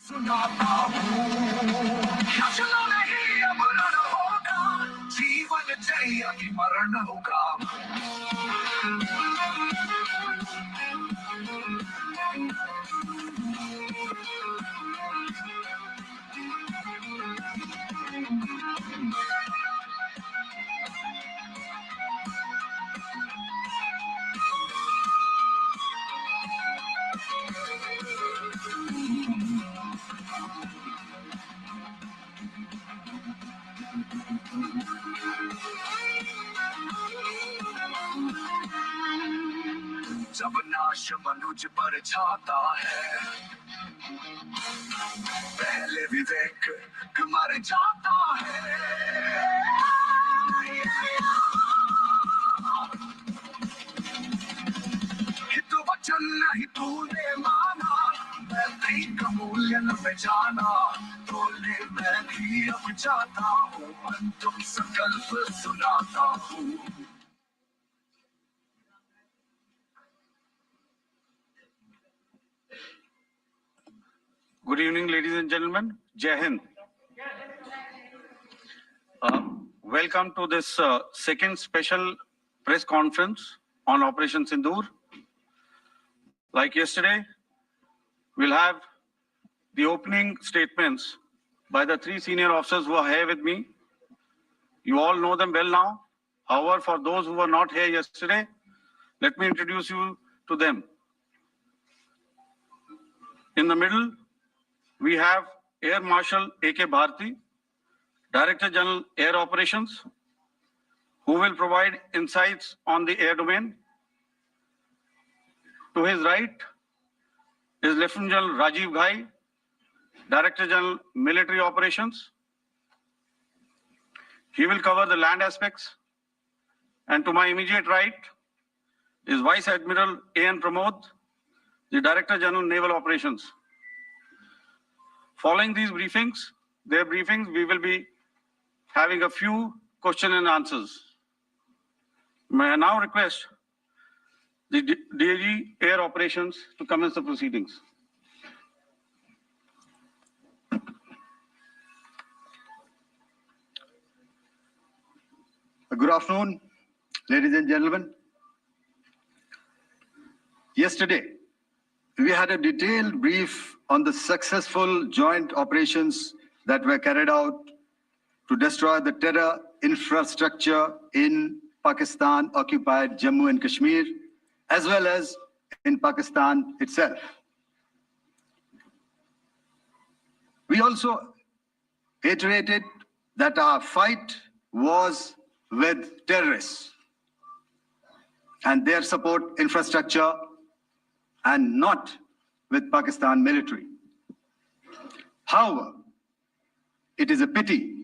सुनाता हूँ चलो नहीं अब रण होगा जीवन जय कि मरण होगा जब नाश मनुज पर छाता है पहले विवेक मर जाता है हित वचन नहीं तूने माना मैं नहीं का मूल्य न पहचाना बोले मैं भी अब जाता हूँ अंतिम संकल्प सुनाता हूँ Good evening, ladies and gentlemen. Jai Hind. Welcome to this second special press conference on Operation Sindoor. Like yesterday, we'll have the opening statements by the three senior officers who are here with me. You all know them well now. However, for those who were not here yesterday, let me introduce you to them. In the middle, we have Air Marshal A.K. Bharti, Director General Air Operations, who will provide insights on the air domain. To his right is Lieutenant General Rajiv Ghai, Director General Military Operations. He will cover the land aspects. And to my immediate right is Vice Admiral A.N. Pramod, the Director General Naval Operations. Following these briefings, we will be having a few question and answers. May I now request the DG Air Operations to commence the proceedings. Good afternoon, ladies and gentlemen. Yesterday, we had a detailed brief on the successful joint operations that were carried out to destroy the terror infrastructure in Pakistan-occupied Jammu and Kashmir, as well as in Pakistan itself. We also iterated that our fight was with terrorists and their support infrastructure and not with Pakistan military. However, it is a pity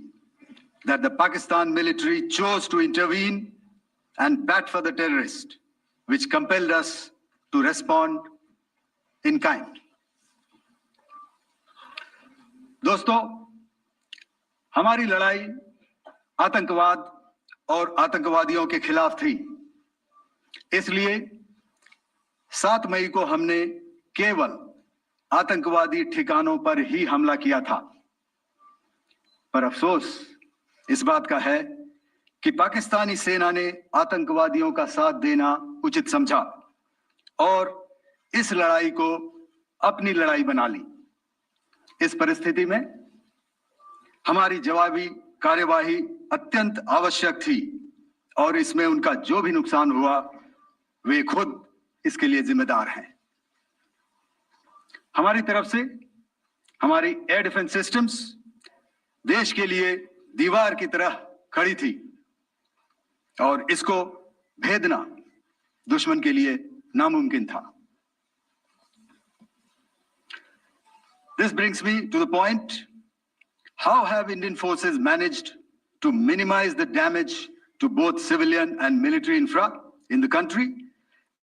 that the Pakistan military chose to intervene and bat for the terrorist, which compelled us to respond in kind. दोस्तों, हमारी लड़ाई आतंकवाद और आतंकवादियों के खिलाफ थी। इसलिए 7 मई को हमने केवल आतंकवादी ठिकानों पर ही हमला किया था। पर अफसोस इस बात का है कि पाकिस्तानी सेना ने आतंकवादियों का साथ देना उचित समझा और इस लड़ाई को अपनी लड़ाई बना ली। इस परिस्थिति में हमारी जवाबी कार्यवाही अत्यंत आवश्यक थी और इसमें उनका जो भी नुकसान हुआ वे खुद इसके लिए जिम्मेदार हैं। हमारी तरफ से हमारी एयर डिफेंस सिस्टम्स देश के लिए दीवार की तरह खड़ी थी और इसको भेदना दुश्मन के लिए नामुमकिन था। This brings me to the point, how have Indian forces managed to minimize the damage to both civilian and military infra in the country,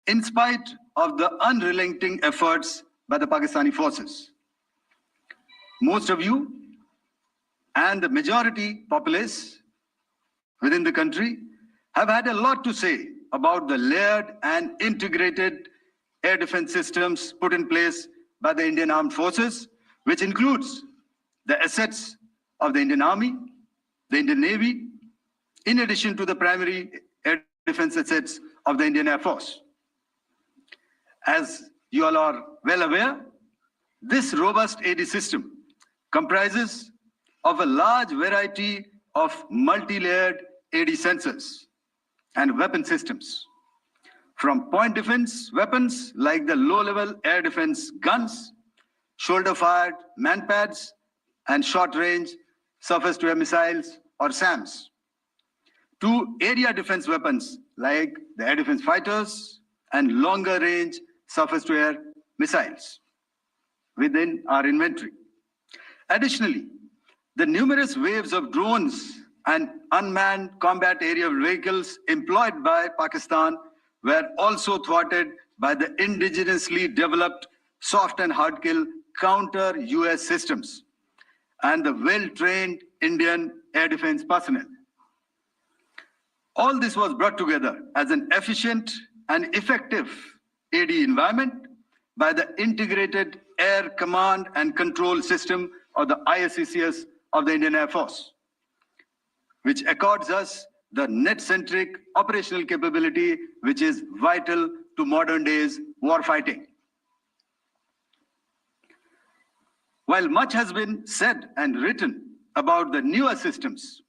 in spite of the unrelenting efforts by the Pakistani forces? Most of you and the majority populace within the country have had a lot to say about the layered and integrated air defense systems put in place by the Indian Armed Forces, which includes the assets of the Indian Army, the Indian Navy, in addition to the primary air defense assets of the Indian Air Force. As you all are well aware, this robust AD system comprises of a large variety of multi-layered AD sensors and weapon systems, from point defense weapons like the low-level air defense guns, shoulder-fired manpads, and short-range surface-to-air missiles or SAMs, to area defense weapons like the air defense fighters and longer-range surface-to-air missiles within our inventory. Additionally, the numerous waves of drones and unmanned combat aerial vehicles employed by Pakistan were also thwarted by the indigenously developed soft and hard kill counter-US systems and the well-trained Indian air defense personnel. All this was brought together as an efficient and effective AD environment by the Integrated Air Command and Control System, or the ISCCS of the Indian Air Force, which accords us the net-centric operational capability which is vital to modern days warfighting. While much has been said and written about the newer systems,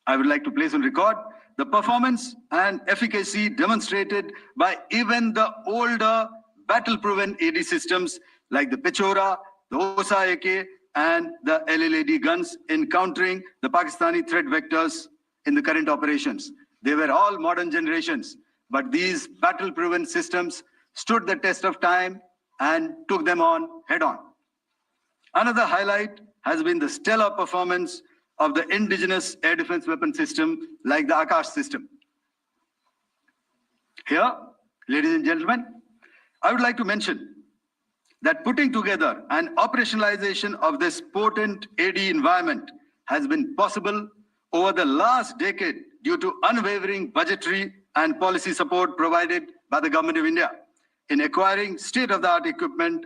I would like to place on record the performance and efficacy demonstrated by even the older battle-proven AD systems like the Pechora, the OSA AK, and the LLAD guns in countering the Pakistani threat vectors in the current operations. They were all modern generations, but these battle-proven systems stood the test of time and took them on head-on. Another highlight has been the stellar performance of the indigenous air defense weapon system like the Akash system. Here, ladies and gentlemen, I would like to mention that putting together and operationalization of this potent AD environment has been possible over the last decade due to unwavering budgetary and policy support provided by the Government of India in acquiring state-of-the-art equipment